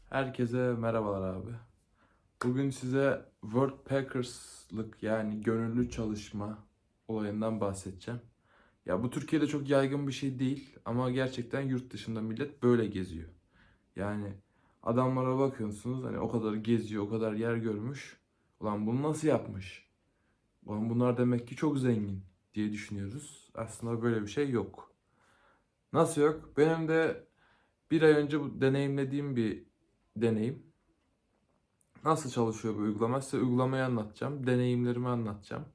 Herkese merhabalar abi. Bugün size Workpackers'lık yani gönüllü çalışma olayından bahsedeceğim. Ya bu Türkiye'de çok yaygın bir şey değil ama gerçekten yurt dışında millet böyle geziyor. Yani adamlara bakıyorsunuz hani o kadar geziyor, o kadar yer görmüş. Ulan bunu nasıl yapmış? Ulan bunlar demek ki çok zengin diye düşünüyoruz. Aslında böyle bir şey yok. Nasıl yok? Benim de bir ay önce bu deneyimlediğim bir deneyim. Nasıl çalışıyor bu uygulama? Size uygulamayı anlatacağım. Deneyimlerimi anlatacağım.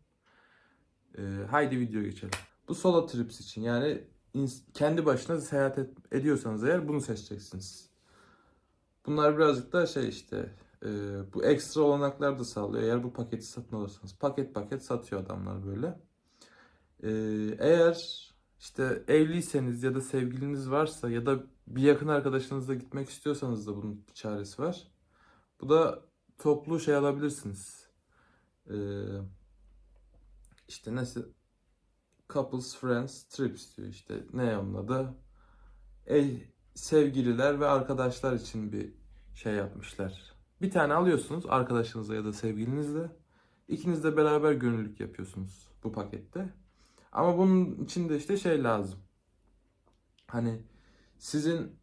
Haydi video geçelim. Bu solo trips için yani kendi başına seyahat ediyorsanız eğer bunu seçeceksiniz. Bunlar birazcık da şey işte bu ekstra olanaklar da sağlıyor. Eğer bu paketi satın alırsanız paket paket satıyor adamlar böyle. Eğer işte evliyseniz ya da sevgiliniz varsa ya da bir yakın arkadaşınızla gitmek istiyorsanız da bunun bir çaresi var. Bu da toplu şey alabilirsiniz. Ee, işte nasıl couples, friends, trips diyor işte. Ne onun adı? Sevgililer ve arkadaşlar için bir şey yapmışlar. Bir tane alıyorsunuz arkadaşınızla ya da sevgilinizle. İkiniz de beraber gönüllülük yapıyorsunuz bu pakette. Ama bunun için de işte şey lazım. Hani sizin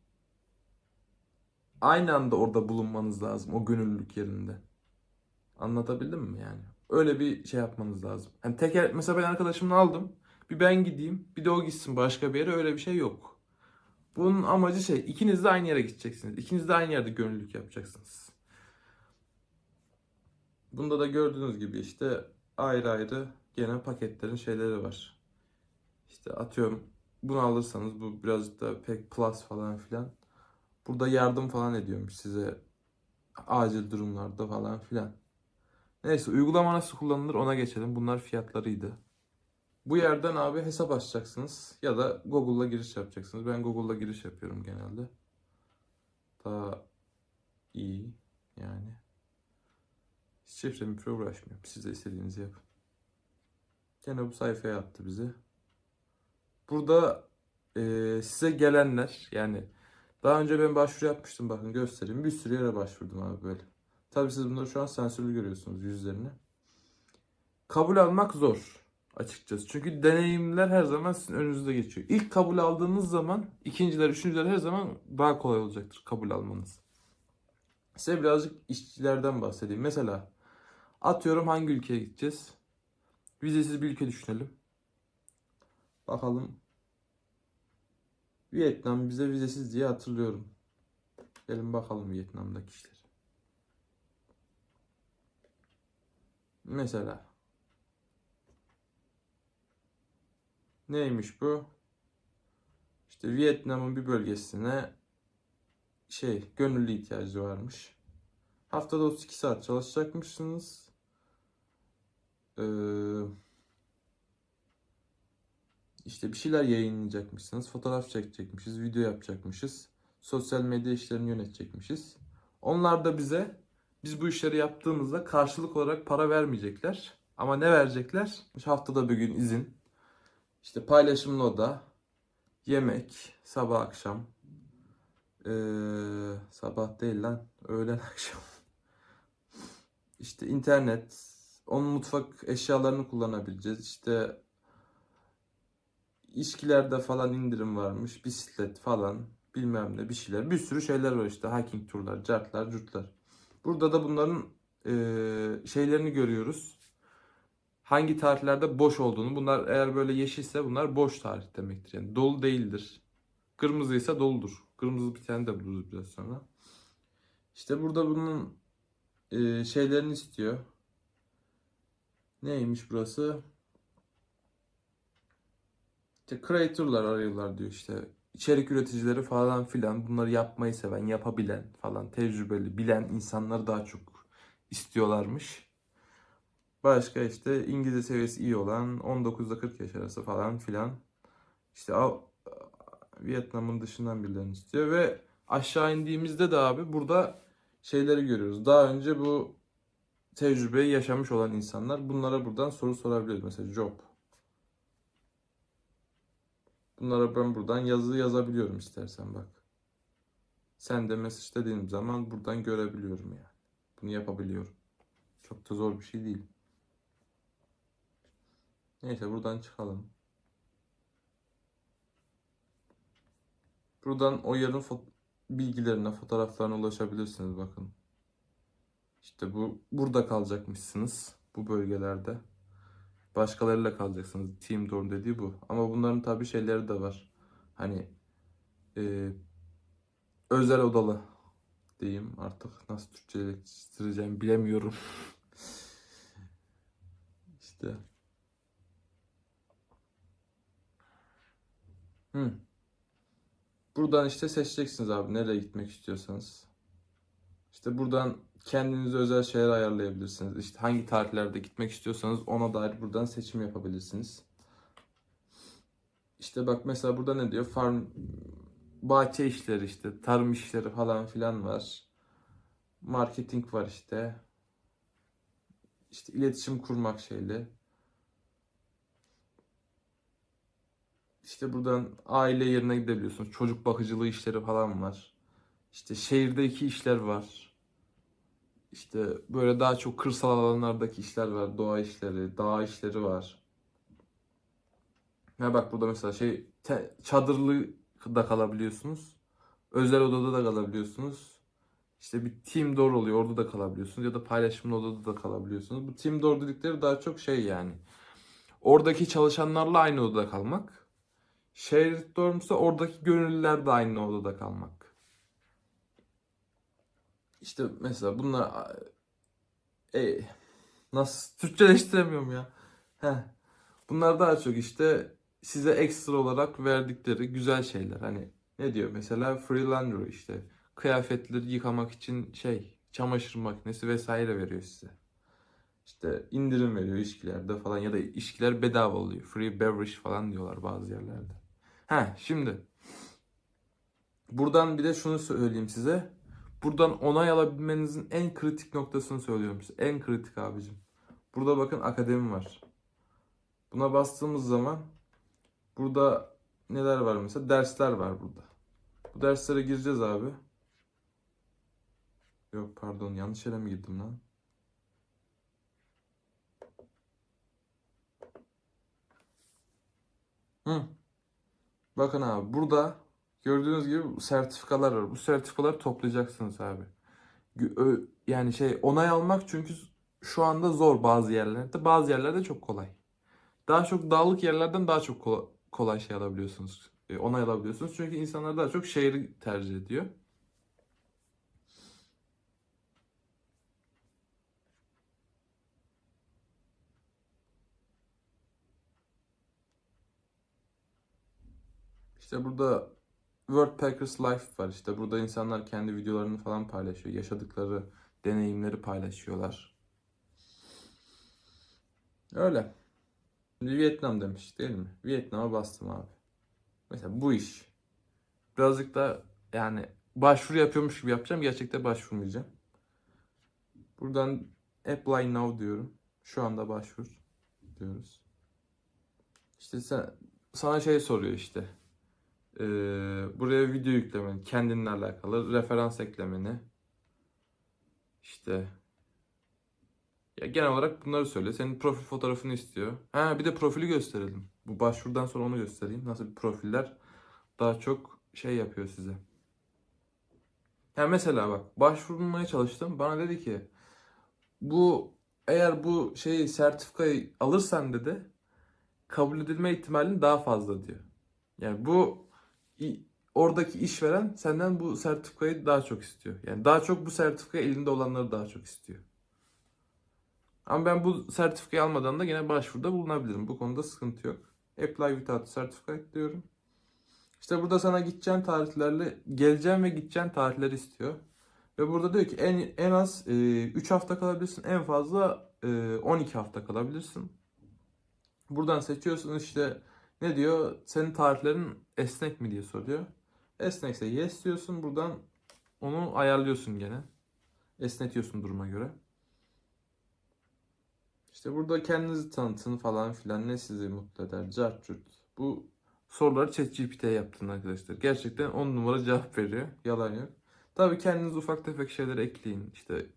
aynı anda orada bulunmanız lazım o gönüllülük yerinde. Anlatabildim mi yani? Öyle bir şey yapmanız lazım. Hani teker mesela ben arkadaşımla aldım. Bir ben gideyim, bir de o gitsin başka bir yere öyle bir şey yok. Bunun amacı şey, ikiniz de aynı yere gideceksiniz. İkiniz de aynı yerde gönüllülük yapacaksınız. Bunda da gördüğünüz gibi işte ayrı ayrı gene paketlerin şeyleri var. İşte atıyorum bunu alırsanız bu birazcık da pek plus falan filan. Burada yardım falan ediyormuş size acil durumlarda falan filan. Neyse uygulama nasıl kullanılır ona geçelim. Bunlar fiyatlarıydı. Bu yerden abi hesap açacaksınız ya da Google'la giriş yapacaksınız. Ben Google'la giriş yapıyorum genelde. Daha iyi yani. Şifre uğraşmıyorum. Siz de istediğinizi yapın. Gene bu sayfaya attı bizi. Burada size gelenler yani daha önce ben başvuru yapmıştım bakın göstereyim. Bir sürü yere başvurdum abi böyle. Tabii siz bunları şu an sensörlü görüyorsunuz yüzlerini. Kabul almak zor açıkçası. Çünkü deneyimler her zaman sizin önünüzde geçiyor. İlk kabul aldığınız zaman ikinciler, üçüncüler her zaman daha kolay olacaktır kabul almanız. Size birazcık işçilerden bahsedeyim. Mesela atıyorum hangi ülkeye gideceğiz? Vizesiz bir ülke düşünelim. Bakalım. Vietnam bize vizesiz diye hatırlıyorum. Gelin bakalım Vietnam'daki işler. Mesela neymiş bu? İşte Vietnam'ın bir bölgesine gönüllü ihtiyacı varmış. Haftada 32 saat çalışacakmışsınız. Ee, işte bir şeyler yayınlayacakmışsınız. Fotoğraf çekecekmişiz, video yapacakmışız. Sosyal medya işlerini yönetecekmişiz. Onlar da biz bu işleri yaptığımızda karşılık olarak para vermeyecekler. Ama ne verecekler? İşte haftada bir gün izin. İşte paylaşımlı oda, yemek, sabah akşam. Sabah değil lan, öğlen akşam. İşte internet, onun mutfak eşyalarını kullanabileceğiz. İşte İçkilerde falan indirim varmış. Bisiklet falan bilmem ne bir şeyler. Bir sürü şeyler var işte. Hiking turlar, cartlar, curtlar. Burada da bunların şeylerini görüyoruz. Hangi tarihlerde boş olduğunu. Bunlar eğer böyle yeşilse bunlar boş tarih demektir. Yani dolu değildir. Kırmızıysa doludur. Kırmızı bir tane de buluruz biraz sonra. İşte burada bunun şeylerini istiyor. Neymiş burası? İşte creator'lar arıyorlar diyor işte. İçerik üreticileri falan filan bunları yapmayı seven, yapabilen falan, tecrübeli, bilen insanları daha çok istiyorlarmış. Başka işte İngilizce seviyesi iyi olan 19 ile 40 yaş arası falan filan. İşte Vietnam'ın dışından birilerini istiyor ve aşağı indiğimizde de abi burada şeyleri görüyoruz. Daha önce bu tecrübeyi yaşamış olan insanlar bunlara buradan soru sorabiliyoruz. Mesela job. Bunlara ben buradan yazı yazabiliyorum istersen bak. Send a message dediğim zaman buradan görebiliyorum yani. Bunu yapabiliyorum. Çok da zor bir şey değil. Neyse buradan çıkalım. Buradan o yerin bilgilerine, fotoğraflarına ulaşabilirsiniz bakın. İşte bu burada kalacakmışsınız bu bölgelerde. Başkalarıyla kalacaksınız. Team dorm dediği bu. Ama bunların tabii şeyleri de var. Hani e, özel odalı diyeyim artık nasıl Türkçeleştireceğimi bilemiyorum. İşte. Hı. Buradan işte seçeceksiniz abi nereye gitmek istiyorsanız. İşte buradan kendinize özel şeyler ayarlayabilirsiniz. İşte hangi tarihlerde gitmek istiyorsanız ona dair buradan seçim yapabilirsiniz. İşte bak mesela burada ne diyor? Bahçe işleri işte, tarım işleri falan filan var. Marketing var işte. İşte iletişim kurmak şeyle. İşte buradan aile yerine gidebiliyorsunuz. Çocuk bakıcılığı işleri falan var. İşte şehirdeki işler var. İşte böyle daha çok kırsal alanlardaki işler var. Doğa işleri, dağ işleri var. Ya bak burada mesela çadırlı da kalabiliyorsunuz. Özel odada da kalabiliyorsunuz. İşte bir team door oluyor. Orada da kalabiliyorsunuz. Ya da paylaşımlı odada da kalabiliyorsunuz. Bu team door dedikleri daha çok şey yani. Oradaki çalışanlarla aynı odada kalmak. Shared dorm ise oradaki gönüllüler de aynı odada kalmak. İşte mesela bunlar e, nasıl Türkçeleştiremiyorum ya. Heh. Bunlar daha çok işte size ekstra olarak verdikleri güzel şeyler. Hani ne diyor mesela free laundry işte kıyafetleri yıkamak için çamaşır makinesi vesaire veriyor size. İşte indirim veriyor işçilerde falan ya da işçiler bedava oluyor. Free beverage falan diyorlar bazı yerlerde. Şimdi buradan bir de şunu söyleyeyim size. Buradan onay alabilmenizin en kritik noktasını söylüyorum size. En kritik abicim. Burada bakın akademi var. Buna bastığımız zaman burada neler var mesela? Dersler var burada. Bu derslere gireceğiz abi. Yok pardon yanlış yere mi girdim lan? Hı. Bakın abi burada gördüğünüz gibi sertifikalar var. Bu sertifikaları toplayacaksınız abi. Yani onay almak çünkü şu anda zor bazı yerlerde. Bazı yerlerde çok kolay. Daha çok dağlık yerlerden daha çok kolay şey alabiliyorsunuz. Onay alabiliyorsunuz. Çünkü insanlar daha çok şehri tercih ediyor. İşte burada Worldpackers Life var. İşte burada insanlar kendi videolarını falan paylaşıyor. Yaşadıkları deneyimleri paylaşıyorlar. Öyle. Şimdi Vietnam demiş değil mi? Vietnam'a bastım abi. Mesela bu iş. Birazcık da yani başvuru yapıyormuş gibi yapacağım. Gerçekten başvurmayacağım. Buradan Apply Now diyorum. Şu anda başvur diyoruz. İşte sana soruyor işte. Buraya video yüklemeni, kendinle alakalı referans eklemeni. İşte ya genel olarak bunları söylüyor. Senin profil fotoğrafını istiyor. Bir de profili gösterelim. Bu başvurudan sonra onu göstereyim. Nasıl bir profiller daha çok yapıyor size. Mesela bak başvurmaya çalıştım. Bana dedi ki eğer bu sertifikayı alırsan dedi kabul edilme ihtimalin daha fazla diyor. Yani i- oradaki işveren senden bu sertifikayı daha çok istiyor. Yani daha çok bu sertifika elinde olanları daha çok istiyor. Ama ben bu sertifikayı almadan da yine başvuruda bulunabilirim. Bu konuda sıkıntı yok. Apply without certificate diyorum. İşte burada sana geleceğin ve gideceğin tarihleri istiyor. Ve burada diyor ki en az 3 hafta kalabilirsin. En fazla 12 hafta kalabilirsin. Buradan seçiyorsun işte ne diyor? Senin tarihlerin esnek mi diye soruyor. Esnekse yes diyorsun. Buradan onu ayarlıyorsun gene. Esnetiyorsun duruma göre. İşte burada kendinizi tanıtın falan filan ne sizi mutlu eder? Cart curt. Bu soruları ChatGPT'ye yaptın arkadaşlar. Gerçekten 10 numara cevap veriyor. Yalan yok. Tabii kendiniz ufak tefek şeyler ekleyin. İşte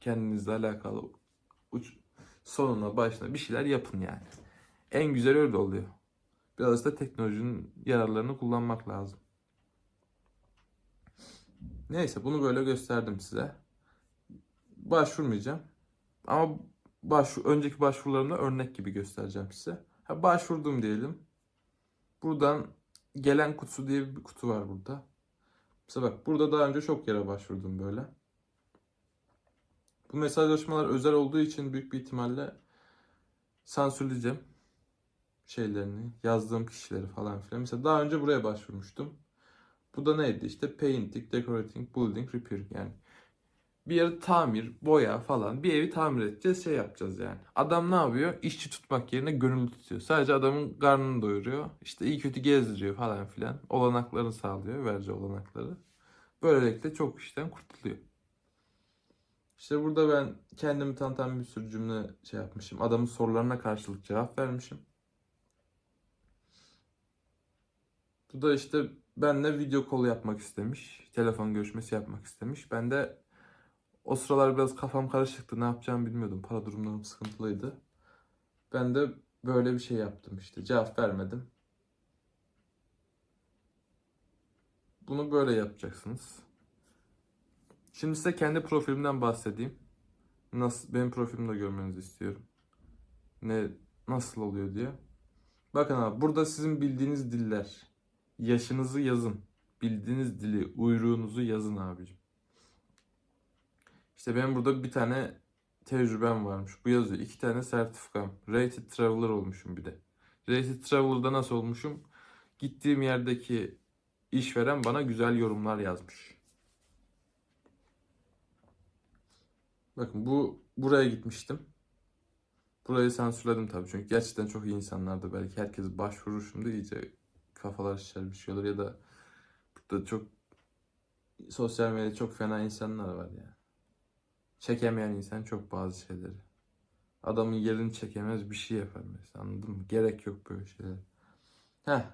kendinizle alakalı sonuna başına bir şeyler yapın yani. En güzel öyle oluyor. Biraz da teknolojinin yararlarını kullanmak lazım. Neyse bunu böyle gösterdim size. Başvurmayacağım. Ama önceki başvurularımda örnek gibi göstereceğim size. Başvurdum diyelim. Buradan gelen kutusu diye bir kutu var burada. Mesela bak burada daha önce çok yere başvurdum böyle. Bu mesajlaşmalar özel olduğu için büyük bir ihtimalle sansürleyeceğim şeylerini, yazdığım kişileri falan filan. Mesela daha önce buraya başvurmuştum. Bu da neydi işte painting, decorating, building, repairing yani. Bir yeri tamir, boya falan bir evi tamir edeceğiz şey yapacağız yani. Adam ne yapıyor? İşçi tutmak yerine gönüllü tutuyor. Sadece adamın karnını doyuruyor. İşte iyi kötü gezdiriyor falan filan. Olanaklarını sağlıyor, vereceği olanakları. Böylelikle çok işten kurtuluyor. İşte burada ben kendimi tanıtan bir sürü cümle şey yapmışım. Adamın sorularına karşılık cevap vermişim. Bu da işte benimle video call yapmak istemiş. Telefon görüşmesi yapmak istemiş. Ben de o sıralar biraz kafam karışıktı. Ne yapacağımı bilmiyordum. Para durumlarım sıkıntılıydı. Ben de böyle bir şey yaptım işte. Cevap vermedim. Bunu böyle yapacaksınız. Şimdi size kendi profilimden bahsedeyim. Benim profilimi de görmenizi istiyorum. Nasıl oluyor diye. Bakın abi burada sizin bildiğiniz diller. Yaşınızı yazın. Bildiğiniz dili, uyruğunuzu yazın abicim. İşte benim burada bir tane tecrübem varmış. Bu yazıyor. 2 tane sertifikam. Rated Traveler olmuşum bir de. Rated Traveler'da nasıl olmuşum? Gittiğim yerdeki işveren bana güzel yorumlar yazmış. Bakın buraya gitmiştim. Burayı sansürledim tabii çünkü gerçekten çok iyi insanlardı. Belki herkes başvurur şimdi iyice kafalar şişer bir şey olur ya da burada çok sosyal medyada çok fena insanlar var ya. Çekemeyen insan çok bazı şeyleri. Adamın yerini çekemez bir şey yapar mesela anladın mı? Gerek yok böyle şeyler. Heh.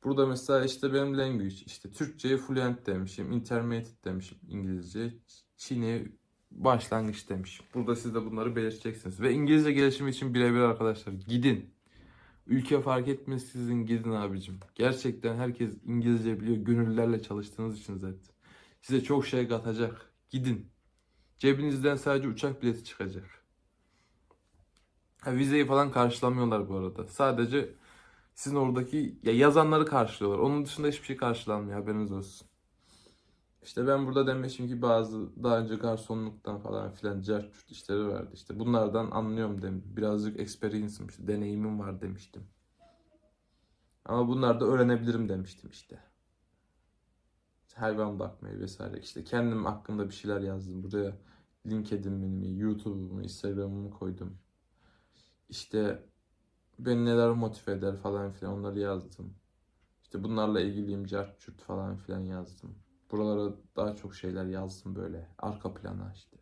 Burada mesela işte benim language işte Türkçe'ye fluent demişim. Intermediate demişim İngilizce. Çin'e başlangıç demişim. Burada siz de bunları belirteceksiniz. Ve İngilizce gelişimi için birebir arkadaşlar gidin. Ülke fark etmez sizin gidin abicim. Gerçekten herkes İngilizce biliyor. Gönüllülerle çalıştığınız için zaten. Size çok şey katacak. Gidin. Cebinizden sadece uçak bileti çıkacak. Vizeyi falan karşılamıyorlar bu arada. Sadece sizin oradaki yazanları karşılıyorlar. Onun dışında hiçbir şey karşılanmıyor haberiniz olsun. İşte ben burada demişim ki bazı daha önce garsonluktan falan filan cart curt işleri vardı. İşte bunlardan anlıyorum dedim. Birazcık experience'ım işte deneyimim var demiştim. Ama bunlar da öğrenebilirim demiştim işte. Hayvan bakmayı vesaire. İşte kendim hakkında bir şeyler yazdım. Buraya LinkedIn'imi, YouTube'umu, Instagram'ımı koydum. İşte beni neler motive eder falan filan onları yazdım. İşte bunlarla ilgiliyim cart curt falan filan yazdım. Buralara daha çok şeyler yazdım böyle arka plana işte.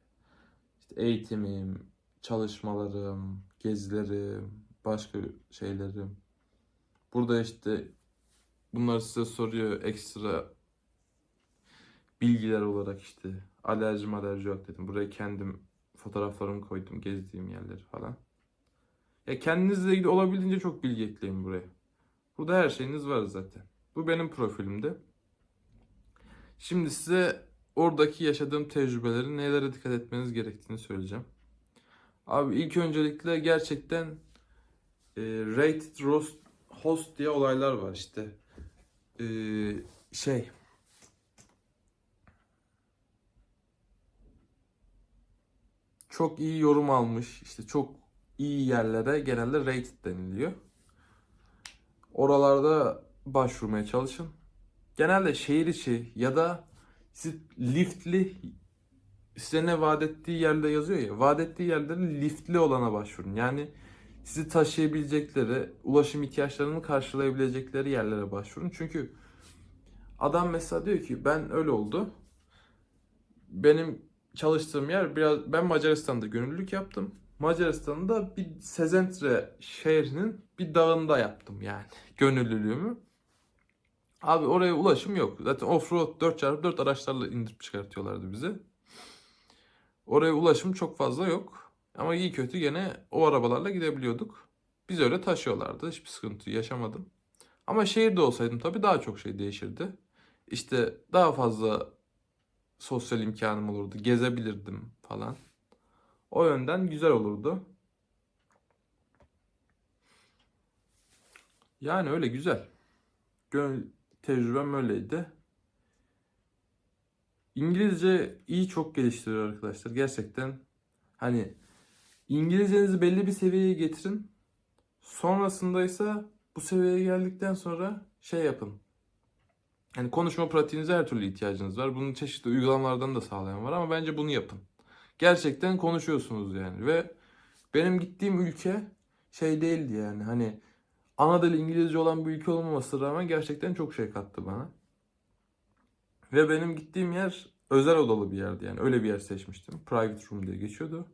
İşte eğitimim, çalışmalarım, gezilerim, başka şeylerim. Burada işte bunları size soruyor ekstra bilgiler olarak işte alerji yok dedim. Buraya kendim fotoğraflarımı koydum gezdiğim yerleri falan. Ya kendinizle ilgili olabildiğince çok bilgi ekleyin buraya. Burada her şeyiniz var zaten. Bu benim profilimde. Şimdi size oradaki yaşadığım tecrübelerin nelere dikkat etmeniz gerektiğini söyleyeceğim. Abi ilk öncelikle gerçekten rated host diye olaylar var işte. E, şey çok iyi yorum almış işte çok iyi yerlere genelde rated deniliyor. Oralarda başvurmaya çalışın. Genelde şehir içi ya da liftli size ne vaat ettiği yerde yazıyor ya. Vaat ettiği yerlerin liftli olana başvurun. Yani sizi taşıyabilecekleri, ulaşım ihtiyaçlarını karşılayabilecekleri yerlere başvurun. Çünkü adam mesela diyor ki ben öyle oldu. Benim çalıştığım yer ben Macaristan'da gönüllülük yaptım. Macaristan'da bir Sezentre şehrinin bir dağında yaptım yani gönüllülüğümü. Abi oraya ulaşım yok. Zaten offroad 4x4 araçlarla indirip çıkartıyorlardı bizi. Oraya ulaşım çok fazla yok. Ama iyi kötü gene o arabalarla gidebiliyorduk. Biz öyle taşıyorlardı. Hiçbir sıkıntı yaşamadım. Ama şehirde olsaydım tabii daha çok şey değişirdi. İşte daha fazla sosyal imkanım olurdu. Gezebilirdim falan. O yönden güzel olurdu. Yani öyle güzel. Gönül tecrübem öyleydi. İngilizce iyi çok geliştiriyor arkadaşlar. Gerçekten hani İngilizcenizi belli bir seviyeye getirin. Sonrasında ise bu seviyeye geldikten sonra şey yapın. Yani konuşma pratiğinize her türlü ihtiyacınız var. Bunun çeşitli uygulamalardan da sağlayan var ama bence bunu yapın. Gerçekten konuşuyorsunuz yani ve benim gittiğim ülke şey değildi yani hani ana dili İngilizce olan bir ülke olmamasına rağmen gerçekten çok şey kattı bana. Ve benim gittiğim yer özel odalı bir yerdi yani öyle bir yer seçmiştim. Private room diye geçiyordu.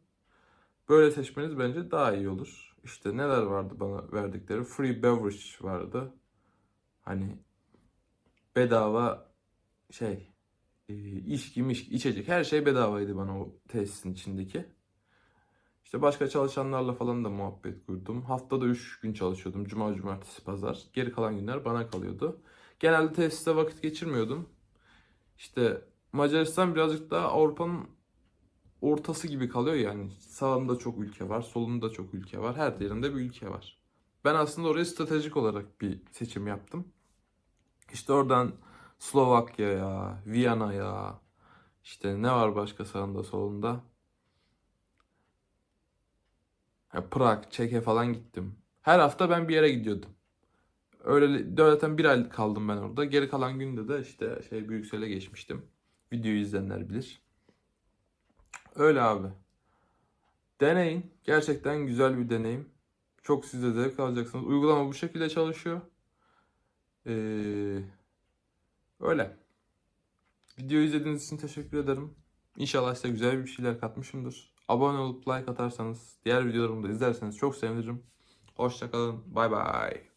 Böyle seçmeniz bence daha iyi olur. İşte neler vardı bana verdikleri? Free beverage vardı. Hani bedava şey, içki, içecek her şey bedavaydı bana o tesisin içindeki. İşte başka çalışanlarla falan da muhabbet kurdum. Haftada 3 gün çalışıyordum. Cuma, cumartesi, pazar. Geri kalan günler bana kalıyordu. Genelde tesiste vakit geçirmiyordum. İşte Macaristan birazcık daha Avrupa'nın ortası gibi kalıyor yani. Sağında çok ülke var, solunda çok ülke var. Her yerinde bir ülke var. Ben aslında oraya stratejik olarak bir seçim yaptım. İşte oradan Slovakya'ya, Viyana'ya, işte ne var başka sağında solunda? Ya Prag, Çek'e falan gittim. Her hafta ben bir yere gidiyordum. Öyle zaten bir ay kaldım ben orada. Geri kalan günde de işte şey Brüksel'e geçmiştim. Videoyu izleyenler bilir. Öyle abi. Deneyin. Gerçekten güzel bir deneyim. Çok siz de zevk alacaksınız. Uygulama bu şekilde çalışıyor. Ee, öyle. Videoyu izlediğiniz için teşekkür ederim. İnşallah size güzel bir şeyler katmışımdır. Abone olup like atarsanız, diğer videolarımı da izlerseniz çok sevinirim. Hoşça kalın. Bay bay.